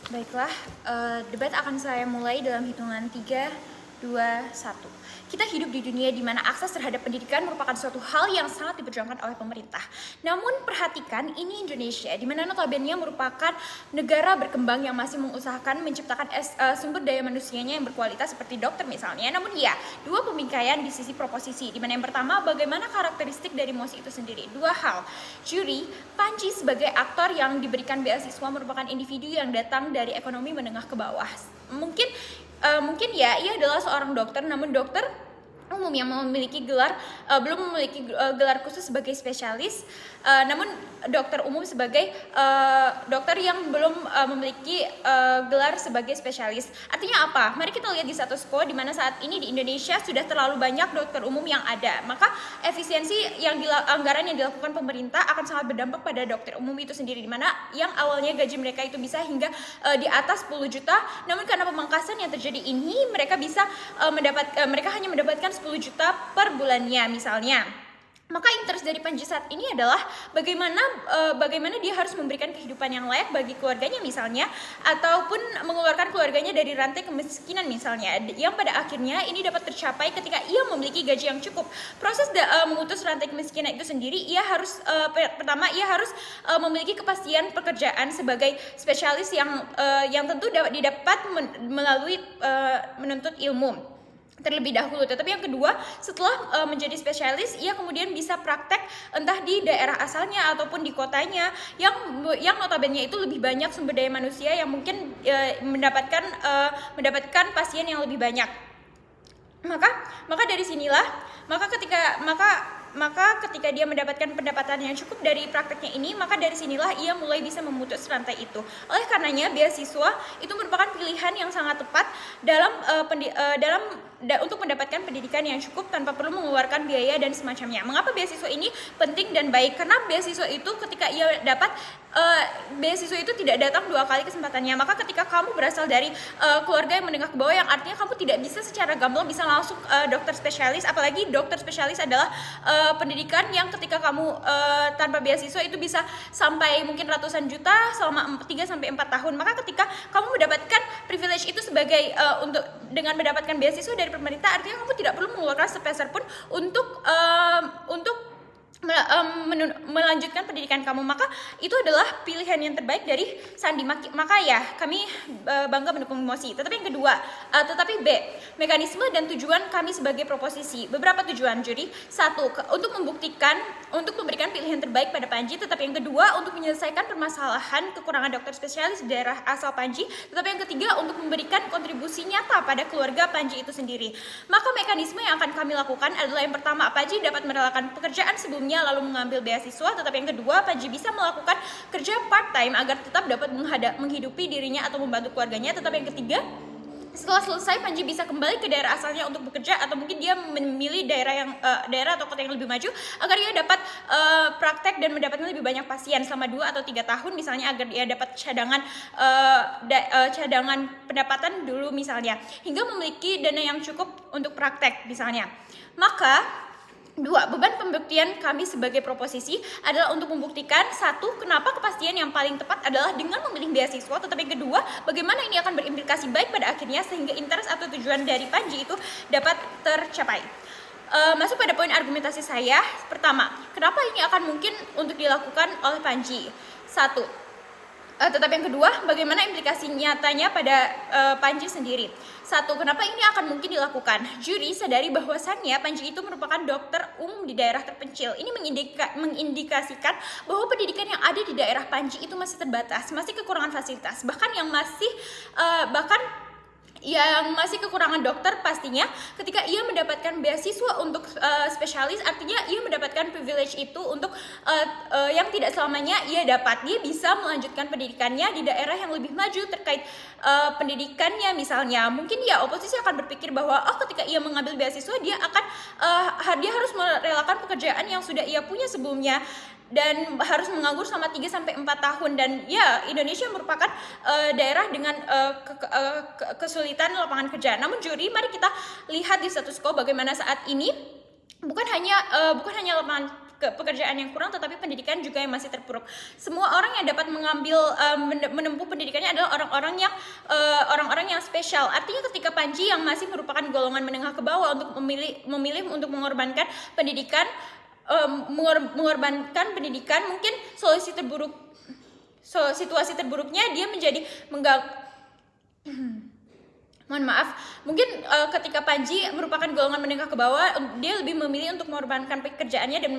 Baiklah, debat akan saya mulai dalam hitungan 3, 2, 1. Kita hidup di dunia di mana akses terhadap pendidikan merupakan suatu hal yang sangat diperjuangkan oleh pemerintah. Namun perhatikan, ini Indonesia, di mana notabene merupakan negara berkembang yang masih mengusahakan menciptakan sumber daya manusianya yang berkualitas seperti dokter misalnya. Namun ya, dua pembingkaian di sisi proposisi, di mana yang pertama, bagaimana karakteristik dari MOSI itu sendiri. Dua hal, juri, Panji sebagai aktor yang diberikan beasiswa merupakan individu yang datang dari ekonomi menengah ke bawah. Mungkin ya, ia adalah seorang dokter, namun dokter umum yang memiliki belum memiliki gelar khusus sebagai spesialis, namun dokter umum sebagai dokter yang belum memiliki gelar sebagai spesialis. Artinya apa? Mari kita lihat di status quo di mana saat ini di Indonesia sudah terlalu banyak dokter umum yang ada. Maka efisiensi anggaran yang dilakukan pemerintah akan sangat berdampak pada dokter umum itu sendiri, di mana yang awalnya gaji mereka itu bisa hingga di atas 10 juta, namun karena pemangkasan yang terjadi ini mereka hanya mendapatkan 10 juta per bulannya misalnya. Maka interest dari Panji saat ini adalah bagaimana dia harus memberikan kehidupan yang layak bagi keluarganya misalnya, ataupun mengeluarkan keluarganya dari rantai kemiskinan misalnya, yang pada akhirnya ini dapat tercapai ketika ia memiliki gaji yang cukup. Proses memutus rantai kemiskinan itu sendiri, pertama ia harus memiliki kepastian pekerjaan sebagai spesialis yang tentu dapat didapat melalui menuntut ilmu terlebih dahulu. Tetapi yang kedua, setelah menjadi spesialis, ia kemudian bisa praktek entah di daerah asalnya ataupun di kotanya yang notabene itu lebih banyak sumber daya manusia yang mungkin mendapatkan pasien yang lebih banyak. Maka dari sinilah ketika dia mendapatkan pendapatan yang cukup dari prakteknya ini, maka dari sinilah ia mulai bisa memutus rantai itu. Oleh karenanya beasiswa itu merupakan pilihan yang sangat tepat untuk mendapatkan pendidikan yang cukup tanpa perlu mengeluarkan biaya dan semacamnya. Mengapa beasiswa ini penting dan baik? Karena beasiswa itu ketika ia dapat beasiswa itu tidak datang 2 kali kesempatannya. Maka ketika kamu berasal dari keluarga yang menengah ke bawah, yang artinya kamu tidak bisa secara gamblang bisa langsung dokter spesialis, apalagi dokter spesialis adalah pendidikan yang ketika kamu tanpa beasiswa itu bisa sampai mungkin ratusan juta selama 3-4 tahun. Maka ketika kamu mendapatkan privilege itu sebagai dengan mendapatkan beasiswa dari pemerintah, artinya kamu tidak perlu mengeluarkan sepeser pun untuk melanjutkan pendidikan kamu. Maka itu adalah pilihan yang terbaik dari Sandi. Maka ya kami bangga mendukung MOSI. Tetapi yang kedua, B, mekanisme dan tujuan kami sebagai proposisi. Beberapa tujuan juri. 1, untuk memberikan pilihan terbaik pada Panji. Tetapi yang kedua, untuk menyelesaikan permasalahan kekurangan dokter spesialis di daerah asal Panji. Tetapi yang ketiga, untuk memberikan kontribusi nyata pada keluarga Panji itu sendiri. Maka mekanisme yang akan kami lakukan adalah yang pertama, Panji dapat merelakan pekerjaan sebelumnya lalu mengambil beasiswa. Tetapi yang kedua, Panji bisa melakukan kerja part time agar tetap dapat menghidupi dirinya atau membantu keluarganya. Tetapi yang ketiga, setelah selesai Panji bisa kembali ke daerah asalnya untuk bekerja, atau mungkin dia memilih daerah atau kota yang lebih maju agar ia dapat praktek dan mendapatkan lebih banyak pasien selama 2 atau 3 tahun misalnya, agar dia dapat cadangan pendapatan dulu misalnya, hingga memiliki dana yang cukup untuk praktek misalnya. Maka 2, beban pembuktian kami sebagai proposisi adalah untuk membuktikan 1, kenapa kepastian yang paling tepat adalah dengan memilih beasiswa. Tetapi yang kedua, bagaimana ini akan berimplikasi baik pada akhirnya sehingga interest atau tujuan dari Panji itu dapat tercapai. Masuk pada poin argumentasi saya. Pertama, kenapa ini akan mungkin untuk dilakukan oleh Panji? 1, tetapi yang kedua, bagaimana implikasi nyatanya pada Panji sendiri? 1, kenapa ini akan mungkin dilakukan? Juri sadari bahwasannya Panji itu merupakan dokter umum di daerah terpencil. Ini mengindikasikan bahwa pendidikan yang ada di daerah Panji itu masih terbatas, masih kekurangan fasilitas, bahkan yang masih kekurangan dokter pastinya. Ketika ia mendapatkan beasiswa untuk spesialis, artinya ia mendapatkan privilege itu untuk yang tidak selamanya ia dapat. Dia bisa melanjutkan pendidikannya di daerah yang lebih maju terkait pendidikannya misalnya. Mungkin ya oposisi akan berpikir bahwa ketika ia mengambil beasiswa dia harus merelakan pekerjaan yang sudah ia punya sebelumnya dan harus menganggur selama 3-4 tahun. Dan ya, Indonesia merupakan daerah dengan kesulitan lapangan kerja. Namun juri, mari kita lihat di status quo bagaimana saat ini bukan hanya lapangan pekerjaan yang kurang, tetapi pendidikan juga yang masih terpuruk. Semua orang yang dapat menempuh pendidikannya adalah orang-orang yang spesial. Artinya ketika Panji yang masih merupakan golongan menengah ke bawah untuk memilih untuk mengorbankan pendidikan, mungkin situasi terburuknya dia menjadi mohon maaf, mungkin ketika Panji merupakan golongan menengah ke bawah, dia lebih memilih untuk mengorbankan pekerjaannya dan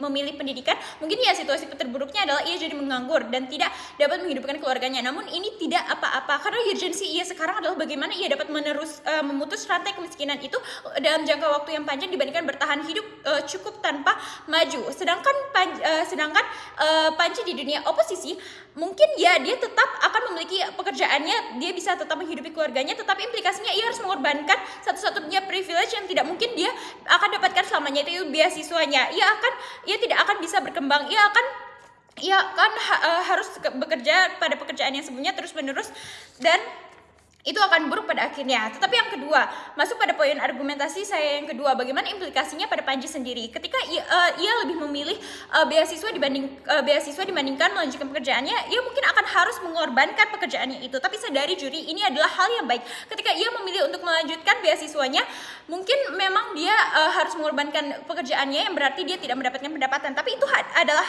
memilih pendidikan. Mungkin ya situasi terburuknya adalah ia jadi menganggur dan tidak dapat menghidupkan keluarganya. Namun ini tidak apa-apa, karena urgensi ia sekarang adalah bagaimana ia dapat memutus rantai kemiskinan itu dalam jangka waktu yang panjang dibandingkan bertahan hidup cukup tanpa maju. Sedangkan Panji di dunia oposisi, mungkin ya dia tetap akan memiliki pekerjaannya, dia bisa tetap menghidupi keluarganya, tetapi implikasinya ia harus mengorbankan satu-satunya privilege yang tidak mungkin dia akan dapatkan selamanya, itu beasiswanya. Ia tidak akan bisa berkembang, ia harus bekerja pada pekerjaan yang sebelumnya terus-menerus, dan itu akan buruk pada akhirnya. Tetapi yang kedua, masuk pada poin argumentasi saya yang kedua, bagaimana implikasinya pada Panji sendiri ketika ia lebih memilih beasiswa dibandingkan melanjutkan pekerjaannya. Ia mungkin akan harus mengorbankan pekerjaannya itu, tapi sadari juri, ini adalah hal yang baik. Ketika ia memilih untuk melanjutkan beasiswanya, mungkin memang dia harus mengorbankan pekerjaannya, yang berarti dia tidak mendapatkan pendapatan, tapi itu adalah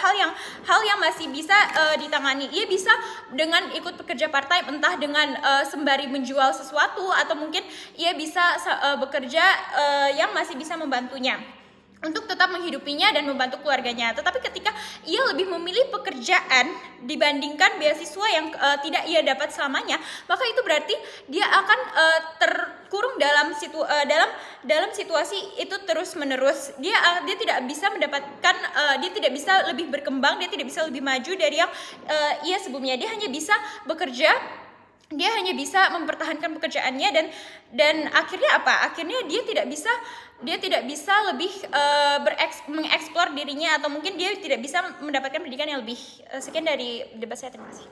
hal yang masih bisa ditangani. Ia bisa dengan ikut bekerja part time, entah dengan sembari menjual sesuatu, atau mungkin ia bisa bekerja yang masih bisa membantunya untuk tetap menghidupinya dan membantu keluarganya. Tetapi ketika ia lebih memilih pekerjaan dibandingkan beasiswa yang tidak ia dapat selamanya, maka itu berarti dia akan terkurung dalam situasi itu terus-menerus. Dia tidak bisa mendapatkan, dia tidak bisa lebih berkembang, dia tidak bisa lebih maju dari yang ia sebelumnya. Dia hanya bisa bekerja, dia hanya bisa mempertahankan pekerjaannya, dan akhirnya apa? Akhirnya dia tidak bisa lebih mengeksplor dirinya, atau mungkin dia tidak bisa mendapatkan pendidikan yang lebih. Sekian dari debat saya, terima kasih.